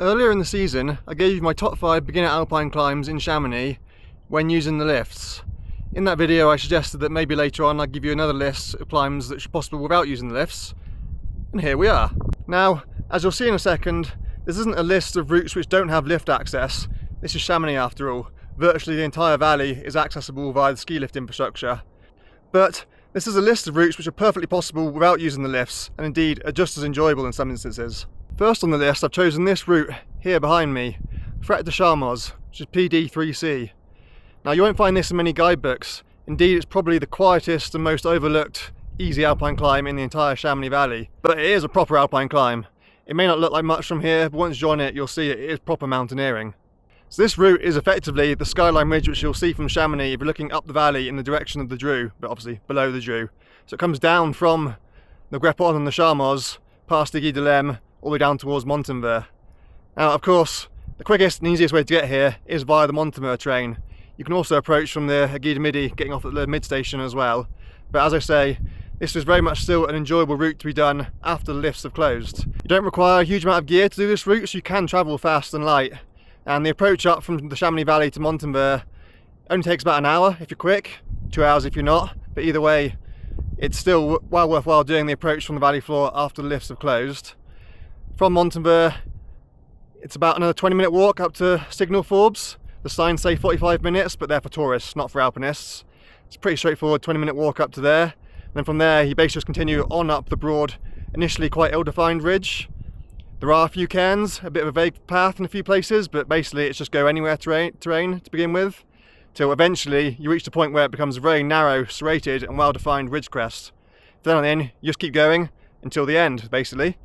Earlier in the season, I gave you my top 5 beginner alpine climbs in Chamonix when using the lifts. In that video I suggested that maybe later on I'd give you another list of climbs that are possible without using the lifts, and here we are. Now, as you'll see in a second, this isn't a list of routes which don't have lift access. This is Chamonix after all. Virtually the entire valley is accessible via the ski lift infrastructure. But this is a list of routes which are perfectly possible without using the lifts, and indeed are just as enjoyable in some instances. First on the list, I've chosen this route here behind me, Fret de Charmoz, which is PD3C. Now you won't find this in many guidebooks. Indeed, it's probably the quietest and most overlooked easy alpine climb in the entire Chamonix Valley, but it is a proper alpine climb. It may not look like much from here, but once you join it, you'll see it is proper mountaineering. So this route is effectively the skyline ridge which you'll see from Chamonix if you're looking up the valley in the direction of the Dru, but obviously below the Dru. So it comes down from the Grepon and the Charmoz, past the Aiguille du Belvedere, all the way down towards Montenver. Now, of course, the quickest and easiest way to get here is via the Montenver train. You can also approach from the Aiguille du Midi, getting off at the mid station as well. But as I say, this is very much still an enjoyable route to be done after the lifts have closed. You don't require a huge amount of gear to do this route, so you can travel fast and light. And the approach up from the Chamonix Valley to Montenver only takes about an hour if you're quick, 2 hours if you're not. But either way, it's still well worthwhile doing the approach from the valley floor after the lifts have closed. From Montenver, it's about another 20-minute walk up to Signal Forbes. The signs say 45 minutes, but they're for tourists, not for alpinists. It's a pretty straightforward 20-minute walk up to there. And then from there, you basically just continue on up the broad, initially quite ill-defined ridge. There are a few cairns, a bit of a vague path in a few places, but basically it's just go anywhere terrain to begin with, till eventually you reach the point where it becomes a very narrow, serrated and well-defined ridge crest. Then on in, you just keep going until the end, basically.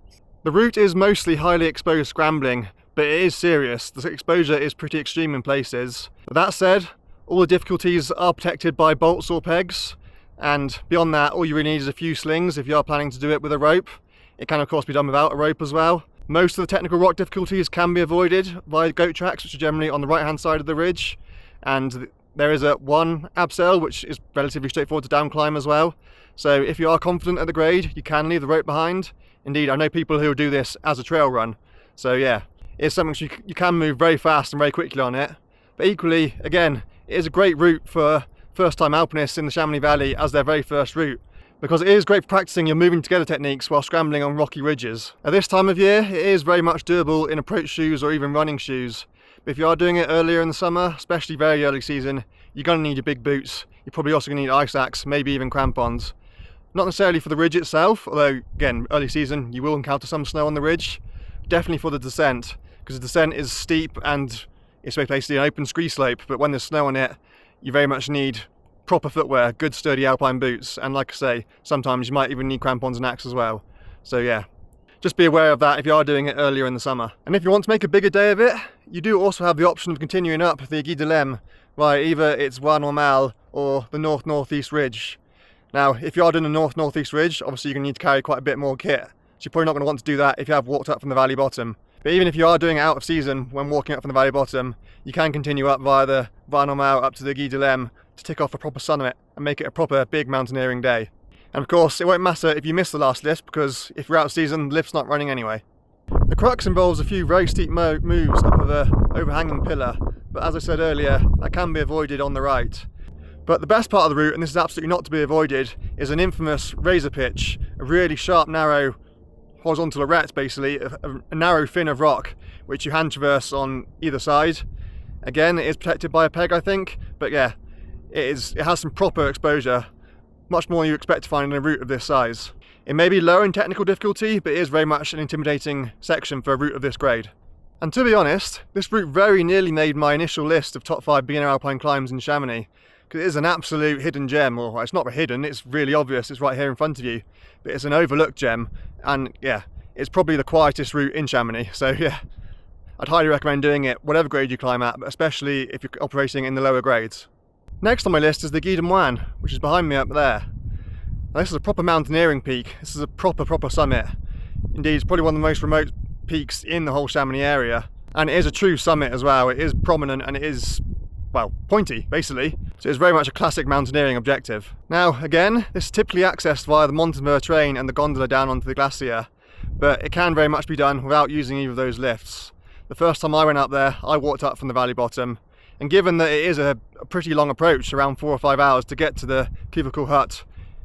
The route is mostly highly exposed scrambling, but it is serious. The exposure is pretty extreme in places. That said, all the difficulties are protected by bolts or pegs, and beyond that, all you really need is a few slings if you are planning to do it with a rope. It can of course be done without a rope as well. Most of the technical rock difficulties can be avoided via goat tracks, which are generally on the right hand side of the ridge, and there is one abseil which is relatively straightforward to down climb as well. So if you are confident at the grade, you can leave the rope behind. Indeed, I know people who do this as a trail run, so yeah, it's something you can move very fast and very quickly on it. But equally, again, it is a great route for first time alpinists in the Chamonix Valley as their very first route, because it is great for practicing your moving together techniques while scrambling on rocky ridges. At this time of year, it is very much doable in approach shoes or even running shoes. But if you are doing it earlier in the summer, especially very early season, you're going to need your big boots. You're probably also going to need ice axe, maybe even crampons. Not necessarily for the ridge itself, although again, early season you will encounter some snow on the ridge. Definitely for the descent, because the descent is steep and it's basically an open ski slope, but when there's snow on it, you very much need proper footwear, good sturdy alpine boots, and like I say, sometimes you might even need crampons and axe as well. So yeah, just be aware of that if you are doing it earlier in the summer. And if you want to make a bigger day of it, you do also have the option of continuing up the Aiguille du Belvedere via either its Voie Normale or the north-northeast ridge. Now, if you are doing the north-northeast ridge, obviously you're going to need to carry quite a bit more kit. So you're probably not going to want to do that if you have walked up from the valley bottom. But even if you are doing it out of season when walking up from the valley bottom, you can continue up via the Voie Normale up to the Aiguille du Belvedere to tick off a proper summit and make it a proper big mountaineering day. And of course, it won't matter if you miss the last lift, because if you're out of season, the lift's not running anyway. The crux involves a few very steep moves up of a overhanging pillar, but as I said earlier, that can be avoided on the right. But the best part of the route, and this is absolutely not to be avoided, is an infamous razor pitch, a really sharp, narrow, horizontal arête basically, a narrow fin of rock, which you hand traverse on either side. Again, it is protected by a peg, I think, but yeah, it has some proper exposure, much more than you expect to find in a route of this size. It may be lower in technical difficulty, but it is very much an intimidating section for a route of this grade. And to be honest, this route very nearly made my initial list of top 5 beginner alpine climbs in Chamonix, because it is an absolute hidden gem. Or it's not hidden, it's really obvious, it's right here in front of you, but it's an overlooked gem, and yeah, it's probably the quietest route in Chamonix, so yeah, I'd highly recommend doing it whatever grade you climb at, but especially if you're operating in the lower grades. Next on my list is the Aiguille du Moine, which is behind me up there. Now, this is a proper mountaineering peak. This is a proper summit. Indeed, it's probably one of the most remote peaks in the whole Chamonix area, and it is a true summit as well. It is prominent and it is, well, pointy basically, so it's very much a classic mountaineering objective. Now again, this is typically accessed via the Montenver train and the gondola down onto the glacier, but it can very much be done without using either of those lifts. The first time I went up there, I walked up from the valley bottom, and given that it is a pretty long approach, around 4 or 5 hours to get to the cubicle hut,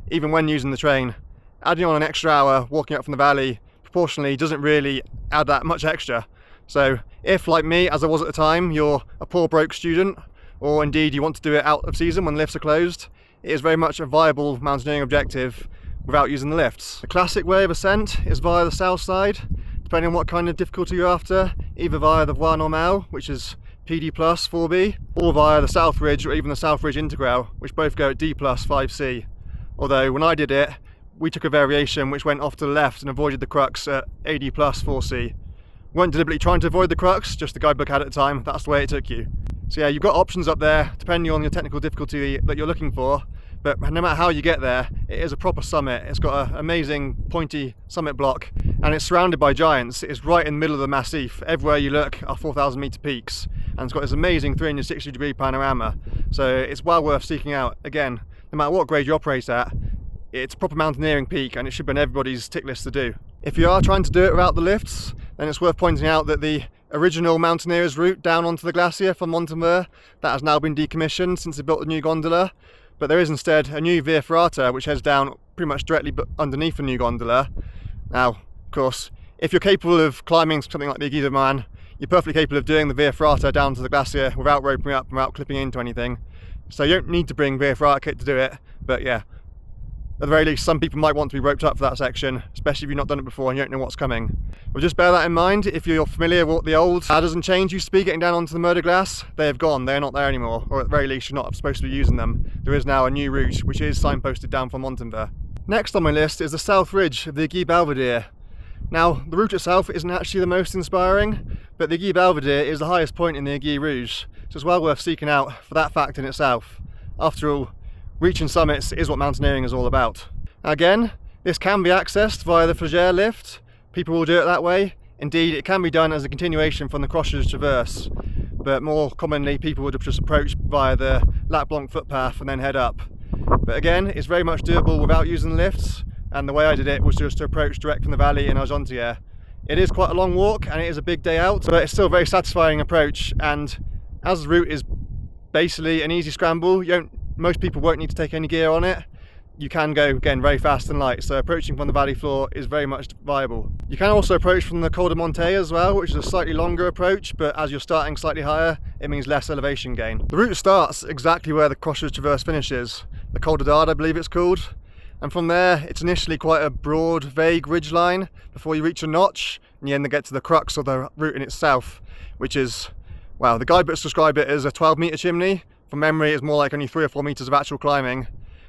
even when using the train, adding on an extra hour walking up from the valley proportionally doesn't really add that much extra. So if, like me, as I was at the time, you're a poor broke student, or indeed you want to do it out of season when lifts are closed, it is very much a viable mountaineering objective without using the lifts. The classic way of ascent is via the south side, depending on what kind of difficulty you're after, either via the Voie Normale, which is PD plus 4B, or via the South Ridge or even the South Ridge Integral, which both go at D plus 5C. Although when I did it, we took a variation which went off to the left and avoided the crux at AD plus 4C. We weren't deliberately trying to avoid the crux, just the guidebook had at the time, that's the way it took you. So yeah, you've got options up there depending on your technical difficulty that you're looking for, but no matter how you get there, it is a proper summit. It's got an amazing pointy summit block and it's surrounded by giants. It's right in the middle of the Massif. Everywhere you look are 4,000 metre peaks, and it's got this amazing 360-degree panorama. So it's well worth seeking out. Again, no matter what grade you operate at, it's a proper mountaineering peak and it should be on everybody's tick list to do. If you are trying to do it without the lifts, then it's worth pointing out that the original mountaineers route down onto the glacier from Montemur, that has now been decommissioned since they built the new gondola. But there is instead a new Via Ferrata which heads down pretty much directly underneath the new gondola. Now, of course, if you're capable of climbing something like the Aiguille du Moine, you're perfectly capable of doing the Via Ferrata down to the glacier without roping up, without clipping into anything. So you don't need to bring Via Ferrata kit to do it, but yeah, at the very least some people might want to be roped up for that section, especially if you've not done it before and you don't know what's coming. Well, just bear that in mind. If you're familiar with what the old ladders and chains used to be getting down onto the Mur de Glace, they have gone, they're not there anymore, or at the very least you're not supposed to be using them. There is now a new route which is signposted down from Montemur. Next on my list is the South Ridge of the Aiguille du Belvedere. Now, the route itself isn't actually the most inspiring, but the Aiguille du Belvedere is the highest point in the Aiguille Rouge, so it's well worth seeking out for that fact in itself. After all, reaching summits is what mountaineering is all about. Again, this can be accessed via the Flagère lift. People will do it that way. Indeed, it can be done as a continuation from the Croches Traverse, but more commonly people would just approach via the Lac Blanc footpath and then head up. But again, it's very much doable without using the lifts, and the way I did it was just to approach direct from the valley in Argentière. It is quite a long walk and it is a big day out, but it's still a very satisfying approach, and as the route is basically an easy scramble, most people won't need to take any gear on it. You can go, again, very fast and light, so approaching from the valley floor is very much viable. You can also approach from the Col de Monte as well, which is a slightly longer approach, but as you're starting slightly higher, it means less elevation gain. The route starts exactly where the Croches Traverse finishes, the Col de Dard I believe it's called, and from there it's initially quite a broad, vague ridgeline before you reach a notch, and you then get to the crux of the route in itself, which is, well, the guidebooks describe it as a 12-metre chimney. From memory, it's more like only 3 or 4 metres of actual climbing.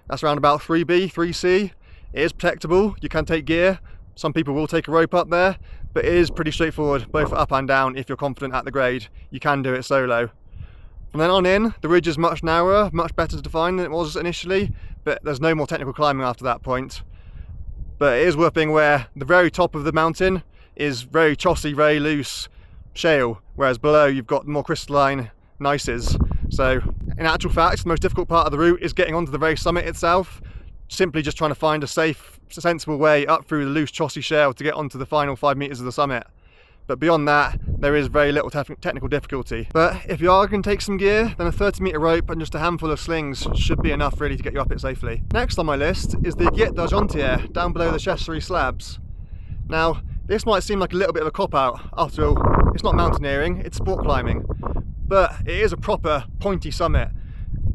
That's around about 3B, 3C. It is protectable, you can take gear. Some people will take a rope up there, but it is pretty straightforward, both up and down. If you're confident at the grade, you can do it solo. From then on in, the ridge is much narrower, much better defined than it was initially, but there's no more technical climbing after that point. But it is worth being aware, the very top of the mountain is very chossy, very loose shale, whereas below you've got more crystalline gneisses. So in actual fact, the most difficult part of the route is getting onto the very summit itself, simply just trying to find a safe, sensible way up through the loose chossy shale to get onto the final 5 metres of the summit. But beyond that, there is very little technical difficulty. But if you are going to take some gear, then a 30-metre rope and just a handful of slings should be enough really to get you up it safely. Next on my list is the Aiguillette d'Argentière, down below the Chasserie slabs. Now, this might seem like a little bit of a cop-out. After all, it's not mountaineering, it's sport climbing. But it is a proper pointy summit.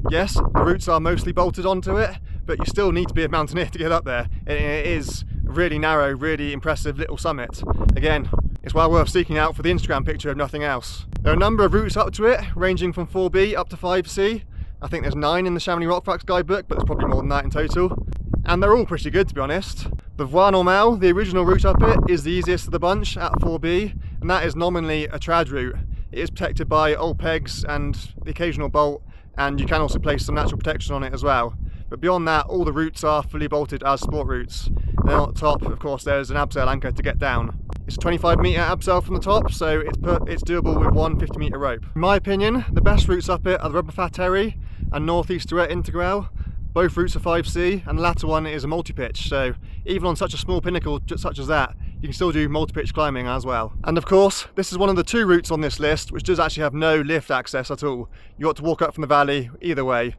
Yes, the routes are mostly bolted onto it, but you still need to be a mountaineer to get up there. It is a really narrow, really impressive little summit. Again, it's well worth seeking out for the Instagram picture if nothing else. There are a number of routes up to it, ranging from 4B up to 5C. I think there's 9 in the Chamonix Rock Facts guidebook, but there's probably more than that in total. And they're all pretty good, to be honest. The Voie Normale, the original route up it, is the easiest of the bunch at 4B, and that is nominally a trad route. It is protected by old pegs and the occasional bolt, and you can also place some natural protection on it as well. But beyond that, all the routes are fully bolted as sport routes. And then on the top, of course, there's an abseil anchor to get down. It's a 25-metre abseil from the top, so it's doable with one 50-metre rope. In my opinion, the best routes up it are the Rebefat and Northeast Tourette Integral. Both routes are 5C, and the latter one is a multi-pitch, so even on such a small pinnacle such as that, you you can still do multi-pitch climbing as well. And of course, this is one of the 2 routes on this list which does actually have no lift access at all. You've got to walk up from the valley either way.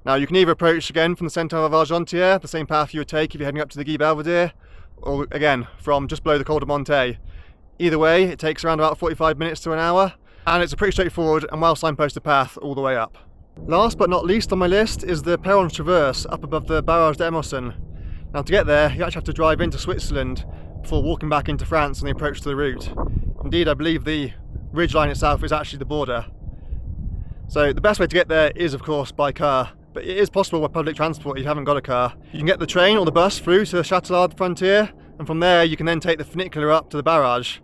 Now you can either approach again from the centre of Argentière, the same path you would take if you're heading up to the Aiguille du Belvedere, or again from just below the Col de Monte. Either way, it takes around about 45 minutes to an hour, and it's a pretty straightforward and well signposted path all the way up. Last but not least on my list is the Perrons Traverse up above the Barrage d'Emerson. Now to get there, you actually have to drive into Switzerland before walking back into France on the approach to the route. Indeed, I believe the ridgeline itself is actually the border. So the best way to get there is of course by car, but it is possible by public transport if you haven't got a car. You can get the train or the bus through to the Châtellard frontier, and from there you can then take the funicular up to the barrage,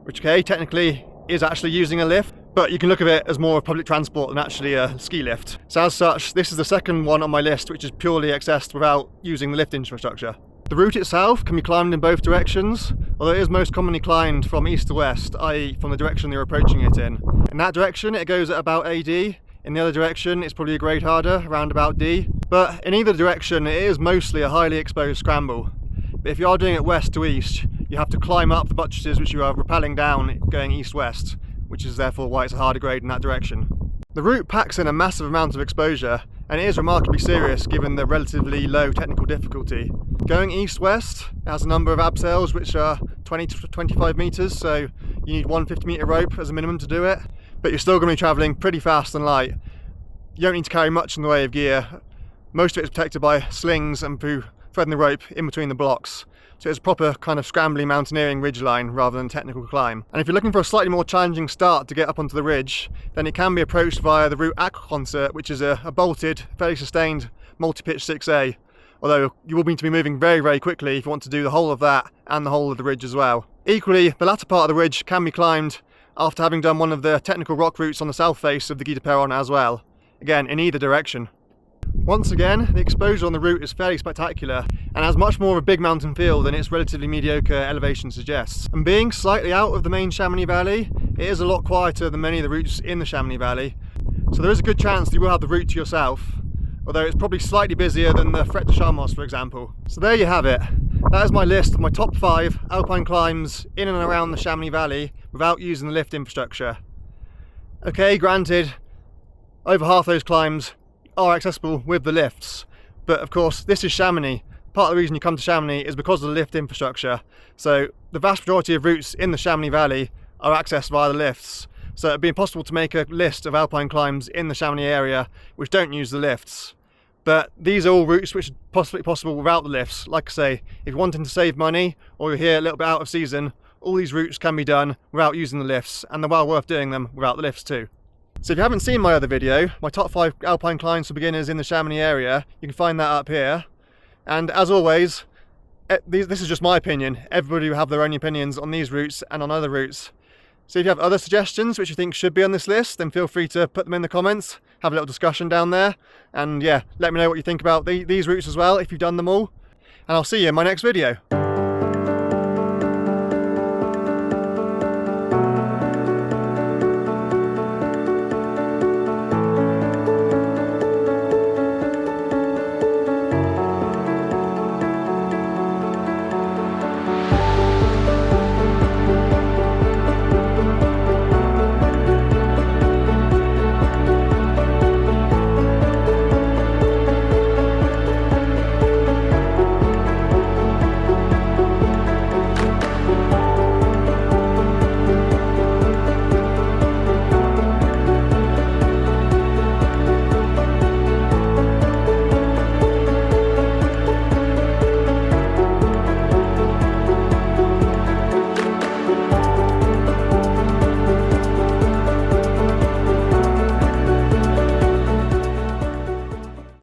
which technically is actually using a lift, but you can look at it as more of public transport than actually a ski lift. So as such, this is the second one on my list which is purely accessed without using the lift infrastructure. The route itself can be climbed in both directions, although it is most commonly climbed from east to west, i.e. from the direction you're approaching it in. In that direction it goes at about AD, in the other direction it's probably a grade harder, around about D, but in either direction it is mostly a highly exposed scramble. But if you are doing it west to east, you have to climb up the buttresses which you are rappelling down going east-west, which is therefore why it's a harder grade in that direction. The route packs in a massive amount of exposure, and it is remarkably serious given the relatively low technical difficulty. Going east-west, it has a number of abseils which are 20 to 25 metres, so you need one 50-metre rope as a minimum to do it, but you're still going to be travelling pretty fast and light. You don't need to carry much in the way of gear. Most of it is protected by slings and through threading the rope in between the blocks. So it's a proper kind of scrambly mountaineering ridgeline rather than technical climb. And if you're looking for a slightly more challenging start to get up onto the ridge, then it can be approached via the route Aquaconcert, which is a bolted, fairly sustained multi-pitch 6A. Although you will need to be moving very, very quickly if you want to do the whole of that and the whole of the ridge as well. Equally, the latter part of the ridge can be climbed after having done one of the technical rock routes on the south face of the Guy de Perron as well. Again, in either direction. Once again, the exposure on the route is fairly spectacular and has much more of a big mountain feel than its relatively mediocre elevation suggests. And being slightly out of the main Chamonix Valley, it is a lot quieter than many of the routes in the Chamonix Valley. So there is a good chance that you will have the route to yourself, although it's probably slightly busier than the Fret de Charmoz, for example. So there you have it. That is my list of my top 5 alpine climbs in and around the Chamonix Valley without using the lift infrastructure. Okay, granted, over half those climbs are accessible with the lifts, but of course this is Chamonix. Part of the reason you come to Chamonix is because of the lift infrastructure, so the vast majority of routes in the Chamonix Valley are accessed via the lifts, so it'd be impossible to make a list of alpine climbs in the Chamonix area which don't use the lifts. But these are all routes which are possibly possible without the lifts. Like I say, if you're wanting to save money or you're here a little bit out of season, all these routes can be done without using the lifts, and they're well worth doing them without the lifts too. So if you haven't seen my other video, my top 5 alpine climbs for beginners in the Chamonix area, you can find that up here. And as always, this is just my opinion. Everybody will have their own opinions on these routes and on other routes. So if you have other suggestions which you think should be on this list, then feel free to put them in the comments, have a little discussion down there, and yeah, let me know what you think about these routes as well if you've done them all. And I'll see you in my next video.